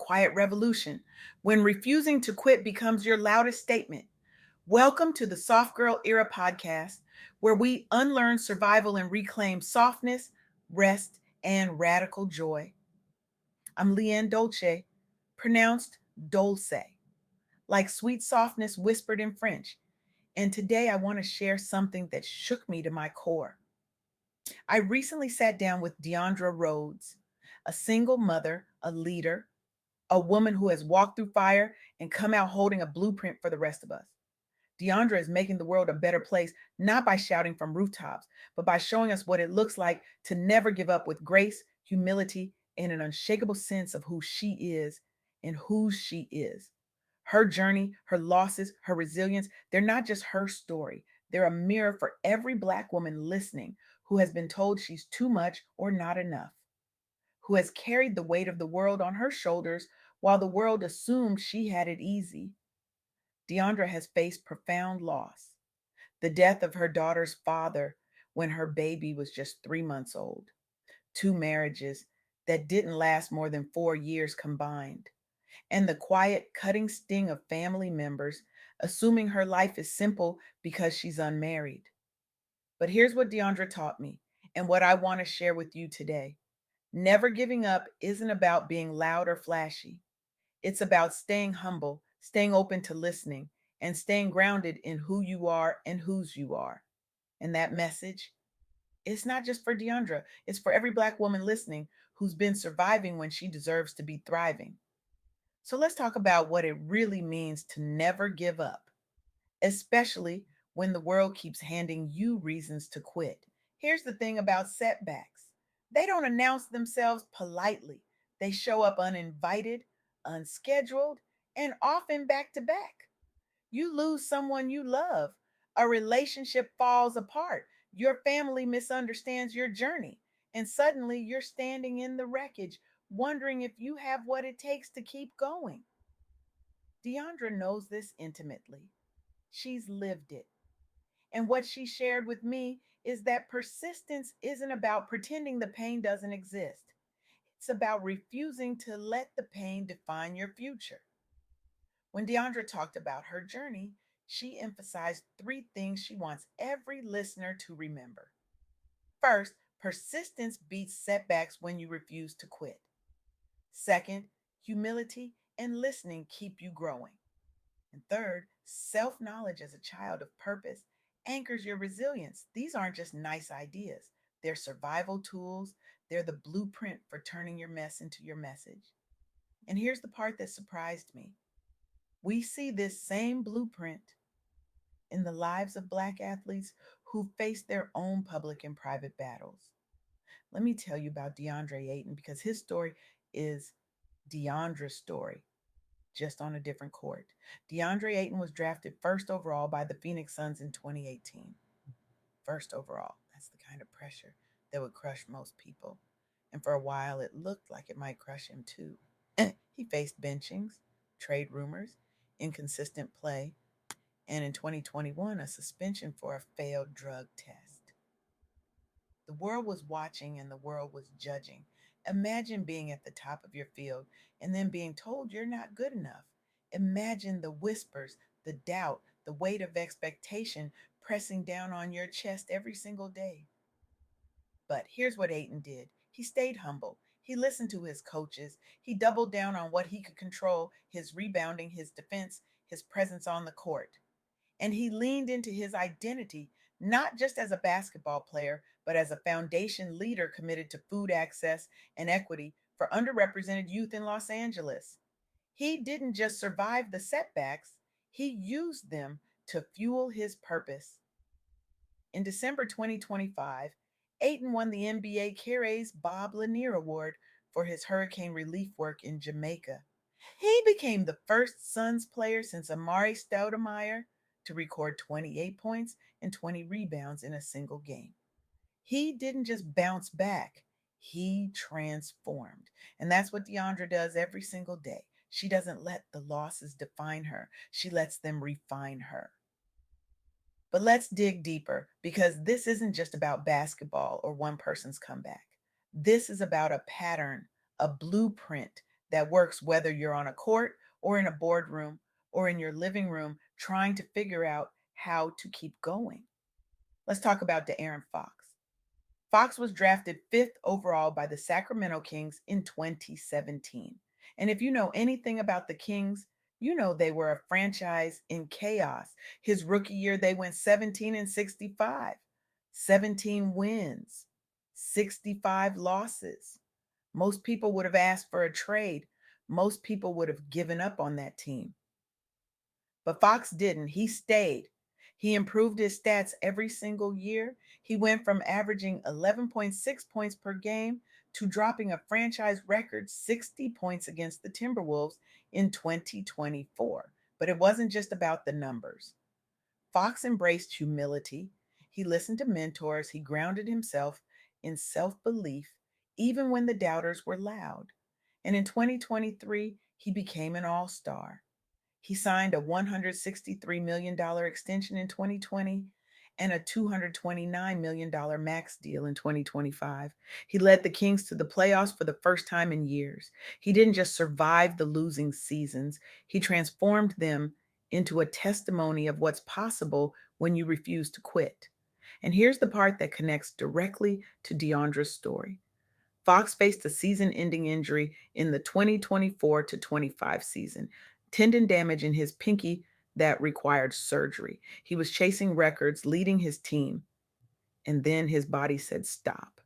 quiet revolution when refusing to quit becomes your loudest statement. Welcome to the Soft Girl Era podcast, where we unlearn survival and reclaim softness, rest, and radical joy. I'm LeAnne Dolce, pronounced Dolce, like sweet softness whispered in French. And today I want to share something that shook me to my core. I recently sat down with Deaundra Rhodes, a single mother, a leader, a woman who has walked through fire and come out holding a blueprint for the rest of us. Deaundra is making the world a better place, not by shouting from rooftops, but by showing us what it looks like to never give up with grace, humility, and an unshakable sense of who she is and whose she is. Her journey, her losses, her resilience, they're not just her story. They're a mirror for every Black woman listening who has been told she's too much or not enough, who has carried the weight of the world on her shoulders while the world assumed she had it easy. Deaundra has faced profound loss, the death of her daughter's father when her baby was just 3 months old, two marriages that didn't last more than 4 years combined, and the quiet, cutting sting of family members assuming her life is simple because she's unmarried. But here's what Deaundra taught me and what I want to share with you today. Never giving up isn't about being loud or flashy. It's about staying humble, staying open to listening, and staying grounded in who you are and whose you are. And that message, it's not just for Deaundra, it's for every Black woman listening who's been surviving when she deserves to be thriving. So let's talk about what it really means to never give up, especially when the world keeps handing you reasons to quit. Here's the thing about setbacks, they don't announce themselves politely, they show up uninvited, unscheduled, and often back to back. You lose someone you love, a relationship falls apart, your family misunderstands your journey, and suddenly you're standing in the wreckage, wondering if you have what it takes to keep going. Deaundra knows this intimately. She's lived it. And what she shared with me is that persistence isn't about pretending the pain doesn't exist. It's about refusing to let the pain define your future. When Deaundra talked about her journey, she emphasized three things she wants every listener to remember. First, persistence beats setbacks when you refuse to quit. Second, humility and listening keep you growing. And third, self knowledge as a child of purpose anchors your resilience. These aren't just nice ideas, they're survival tools, they're the blueprint for turning your mess into your message. And here's the part that surprised me, we see this same blueprint in the lives of Black athletes who face their own public and private battles. Let me tell you about DeAndre Ayton because his story is Deandra's story, just on a different court. DeAndre Ayton was drafted first overall by the Phoenix Suns in 2018. First overall. That's the kind of pressure that would crush most people. And for a while, it looked like it might crush him too. He faced benchings, trade rumors, inconsistent play, and in 2021, a suspension for a failed drug test. The world was watching and the world was judging. Imagine being at the top of your field and then being told you're not good enough. Imagine the whispers, the doubt, the weight of expectation pressing down on your chest every single day. But here's what Aiton did, he stayed humble. He listened to his coaches. He doubled down on what he could control, his rebounding, his defense, his presence on the court. And he leaned into his identity, not just as a basketball player, but as a foundation leader committed to food access and equity for underrepresented youth in Los Angeles. He didn't just survive the setbacks, he used them to fuel his purpose. In December 2025, Aiton won the NBA Caray's Bob Lanier Award for his hurricane relief work in Jamaica. He became the first Suns player since Amari Stoudemire to record 28 points and 20 rebounds in a single game. He didn't just bounce back, he transformed. And that's what Deaundra does every single day. She doesn't let the losses define her, she lets them refine her. But let's dig deeper because this isn't just about basketball or one person's comeback. This is about a pattern, a blueprint that works whether you're on a court or in a boardroom or in your living room trying to figure out how to keep going. Let's talk about De'Aaron Fox. Fox was drafted fifth overall by the Sacramento Kings in 2017. And if you know anything about the Kings, you know they were a franchise in chaos. His rookie year, they went 17 and 65, 17 wins, 65 losses. Most people would have asked for a trade. Most people would have given up on that team. But Fox didn't. He stayed. He improved his stats every single year. He went from averaging 11.6 points per game to dropping a franchise record 60 points against the Timberwolves in 2024. But it wasn't just about the numbers. Fox embraced humility. He listened to mentors. He grounded himself in self belief, even when the doubters were loud. And in 2023, he became an all star. He signed a $163 million extension in 2020 and a $229 million max deal in 2025. He led the Kings to the playoffs for the first time in years. He didn't just survive the losing seasons, he transformed them into a testimony of what's possible when you refuse to quit. And here's the part that connects directly to Deaundra's story. Fox faced a season ending injury in the 2024 to 25 season, tendon damage in his pinky that required surgery. He was chasing records, leading his team, and then his body said stop.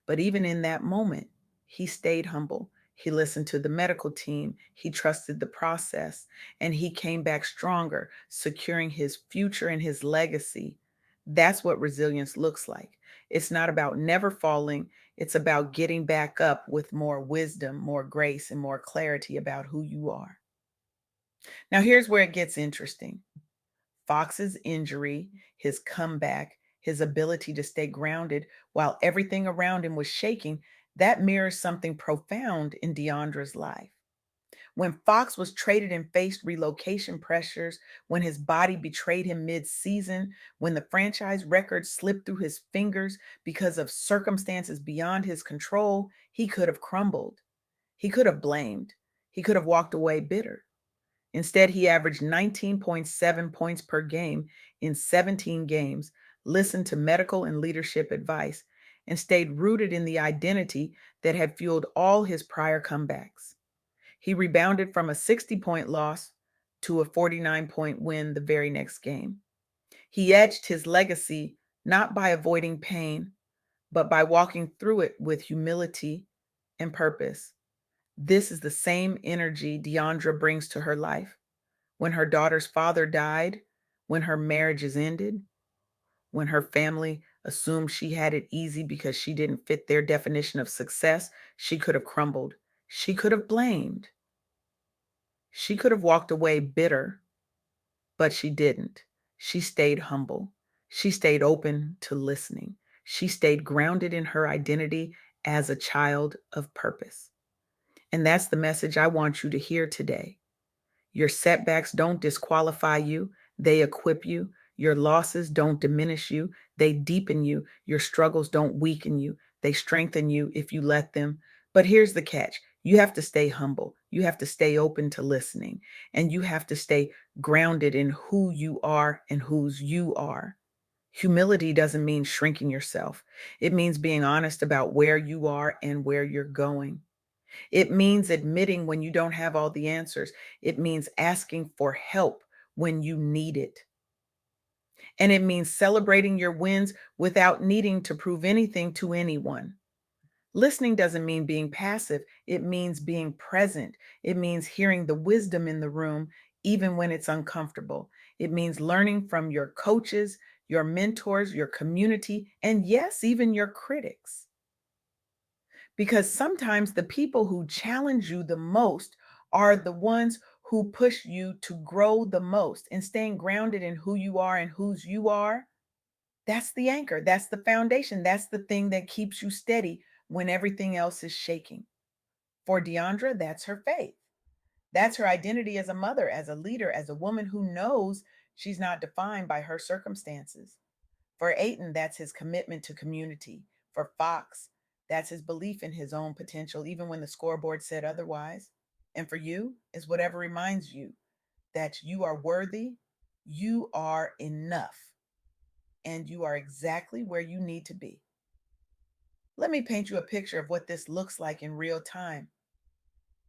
But even in that moment, he stayed humble. He listened to the medical team, he trusted the process, and he came back stronger, securing his future and his legacy. That's what resilience looks like. It's not about never falling, it's about getting back up with more wisdom, more grace, and more clarity about who you are. Now, here's where it gets interesting. Fox's injury, his comeback, his ability to stay grounded while everything around him was shaking, that mirrors something profound in Deandra's life. When Fox was traded and faced relocation pressures, when his body betrayed him mid season, when the franchise record slipped through his fingers because of circumstances beyond his control, he could have crumbled. He could have blamed. He could have walked away bitter. Instead, he averaged 19.7 points per game in 17 games, listened to medical and leadership advice, and stayed rooted in the identity that had fueled all his prior comebacks. He rebounded from a 60-point loss to a 49-point win the very next game. He edged his legacy not by avoiding pain, but by walking through it with humility and purpose. This is the same energy Deandra brings to her life. When her daughter's father died, when her marriages ended, when her family assumed she had it easy because she didn't fit their definition of success, she could have crumbled. She could have blamed. She could have walked away bitter, but she didn't. She stayed humble. She stayed open to listening. She stayed grounded in her identity as a child of purpose. And that's the message I want you to hear today. Your setbacks don't disqualify you, they equip you. Your losses don't diminish you, they deepen you. Your struggles don't weaken you, they strengthen you if you let them. But here's the catch: you have to stay humble, you have to stay open to listening, and you have to stay grounded in who you are and whose you are. Humility doesn't mean shrinking yourself, it means being honest about where you are and where you're going. It means admitting when you don't have all the answers. It means asking for help when you need it. And it means celebrating your wins without needing to prove anything to anyone. Listening doesn't mean being passive, it means being present. It means hearing the wisdom in the room, even when it's uncomfortable. It means learning from your coaches, your mentors, your community, and yes, even your critics. Because sometimes the people who challenge you the most are the ones who push you to grow the most. And staying grounded in who you are and whose you are, that's the anchor, that's the foundation, that's the thing that keeps you steady when everything else is shaking. For Deandra, that's her faith. That's her identity as a mother, as a leader, as a woman who knows she's not defined by her circumstances. For Aiton, that's his commitment to community. For Fox, that's his belief in his own potential, even when the scoreboard said otherwise. And for you is whatever reminds you that you are worthy, you are enough, and you are exactly where you need to be. Let me paint you a picture of what this looks like in real time.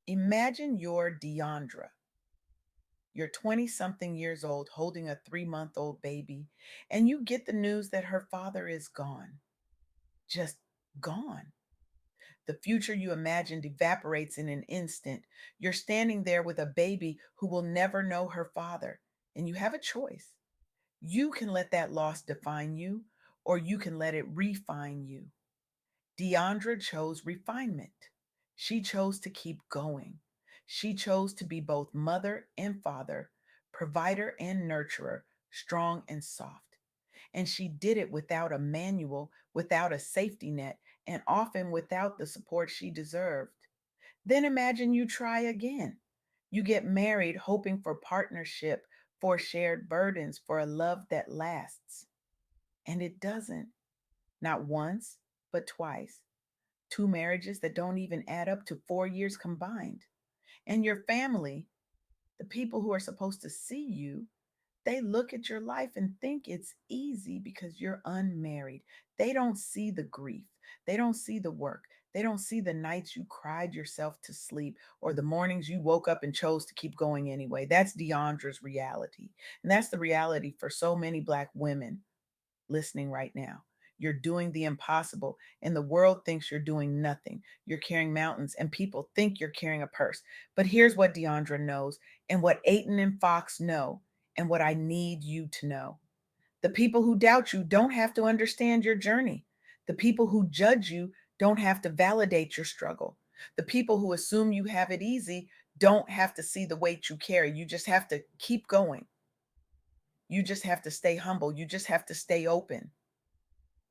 Imagine you're Deaundra. You're 20 something years old holding a 3-month old baby, and you get the news that her father is gone. Just gone. The future you imagined evaporates in an instant. You're standing there with a baby who will never know her father, and you have a choice. You can let that loss define you, or you can let it refine you. Deaundra chose refinement. She chose to keep going. She chose to be both mother and father, provider and nurturer, strong and soft. And she did it without a manual, without a safety net, and often without the support she deserved. Then imagine you try again. You get married hoping for partnership, for shared burdens, for a love that lasts. And it doesn't. Not once, but twice. Two marriages that don't even add up to 4 years combined. And your family, the people who are supposed to see you, they look at your life and think it's easy because you're unmarried. They don't see the grief. They don't see the work. They don't see the nights you cried yourself to sleep or the mornings you woke up and chose to keep going anyway. That's Deandra's reality. And that's the reality for so many Black women listening right now. You're doing the impossible, and the world thinks you're doing nothing. You're carrying mountains, and people think you're carrying a purse. But here's what Deandra knows, and what Aiton and Fox know, and what I need you to know. The people who doubt you don't have to understand your journey. The people who judge you don't have to validate your struggle. The people who assume you have it easy don't have to see the weight you carry. You just have to keep going. You just have to stay humble. You just have to stay open.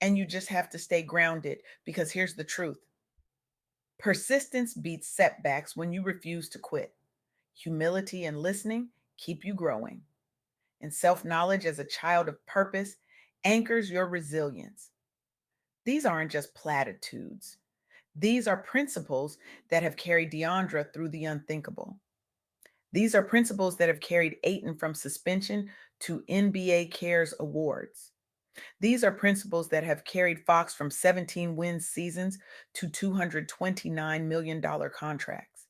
And you just have to stay grounded because here's the truth: persistence beats setbacks when you refuse to quit. Humility and listening keep you growing. And self knowledge as a child of purpose anchors your resilience. These aren't just platitudes, these are principles that have carried Deandra through the unthinkable. These are principles that have carried Aiton from suspension to NBA Cares Awards. These are principles that have carried Fox from 17 win seasons to $229 million contracts.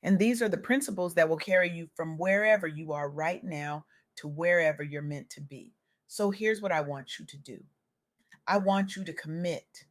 And these are the principles that will carry you from wherever you are right now to wherever you're meant to be. So here's what I want you to do: I want you to commit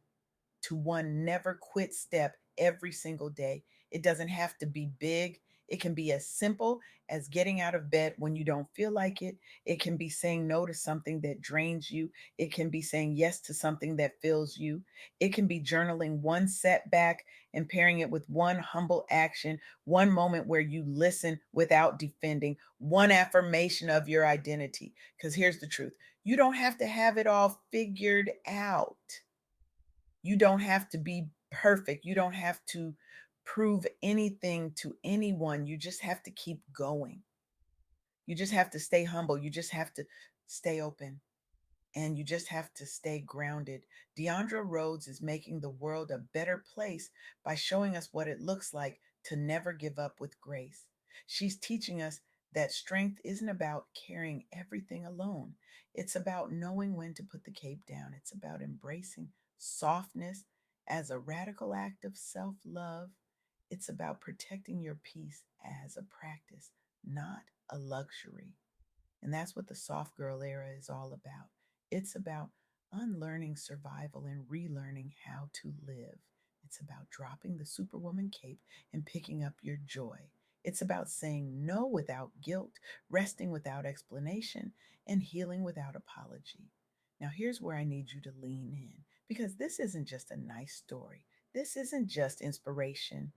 to one never quit step every single day. It doesn't have to be big. It can be as simple as getting out of bed when you don't feel like it. It can be saying no to something that drains you. It can be saying yes to something that fills you. It can be journaling one setback and pairing it with one humble action, one moment where you listen without defending, one affirmation of your identity. Because here's the truth: you don't have to have it all figured out. You don't have to be perfect. You don't have to prove anything to anyone. You just have to keep going. You just have to stay humble. You just have to stay open. And you just have to stay grounded. Deaundra Rhodes is making the world a better place by showing us what it looks like to never give up with grace. She's teaching us that strength isn't about carrying everything alone. It's about knowing when to put the cape down. It's about embracing softness as a radical act of self love. It's about protecting your peace as a practice, not a luxury. And that's what the soft girl era is all about. It's about unlearning survival and relearning how to live. It's about dropping the superwoman cape and picking up your joy. It's about saying no without guilt, resting without explanation, and healing without apology. Now, here's where I need you to lean in because this isn't just a nice story. This isn't just inspiration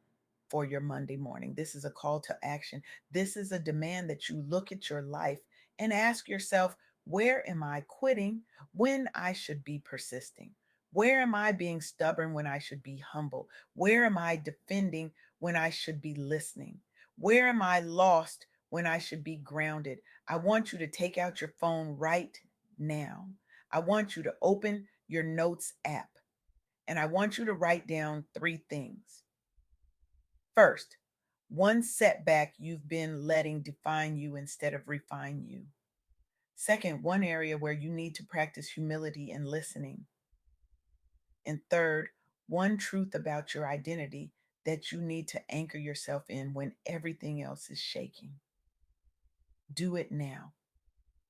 for your Monday morning. This is a call to action. This is a demand that you look at your life and ask yourself, where am I quitting when I should be persisting? Where am I being stubborn when I should be humble? Where am I defending when I should be listening? Where am I lost when I should be grounded? I want you to take out your phone right now. I want you to open your notes app and I want you to write down 3 things. First, One setback you've been letting define you instead of refine you. Second, one area where you need to practice humility and listening. And third, one truth about your identity that you need to anchor yourself in when everything else is shaking. Do it now.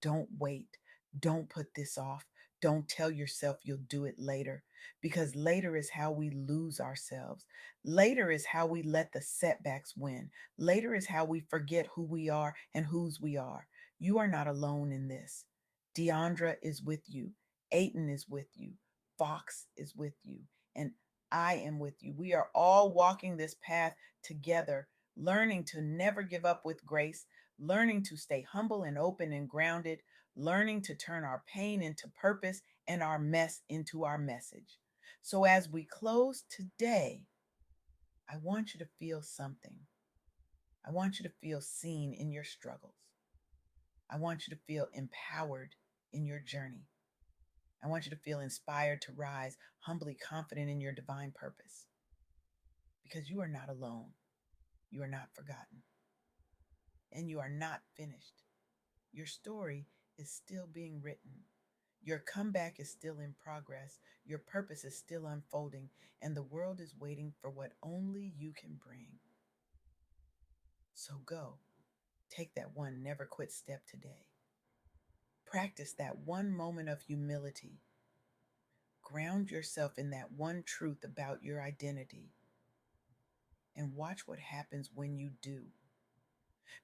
Don't wait. Don't put this off. Don't tell yourself you'll do it later, because later is how we lose ourselves. Later is how we let the setbacks win. Later is how we forget who we are and whose we are. You are not alone in this. Deaundra is with you. Aiton is with you. Fox is with you. And I am with you. We are all walking this path together, learning to never give up with grace, learning to stay humble and open and grounded, learning to turn our pain into purpose and our mess into our message. So, as we close today, I want you to feel something. I want you to feel seen in your struggles. I want you to feel empowered in your journey. I want you to feel inspired to rise, humbly confident in your divine purpose. Because you are not alone, you are not forgotten, and you are not finished. Your story is still being written. Your comeback is still in progress. Your purpose is still unfolding, and the world is waiting for what only you can bring. So go, take that one never quit step today. Practice that one moment of humility. Ground yourself in that one truth about your identity, and watch what happens when you do.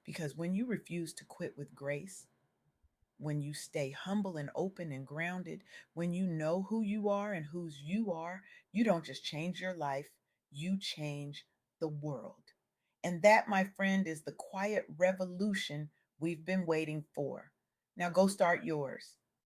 Because when you refuse to quit with grace, when you stay humble and open and grounded, when you know who you are and whose you are, you don't just change your life, you change the world. And that, my friend, is the quiet revolution we've been waiting for. Now go start yours.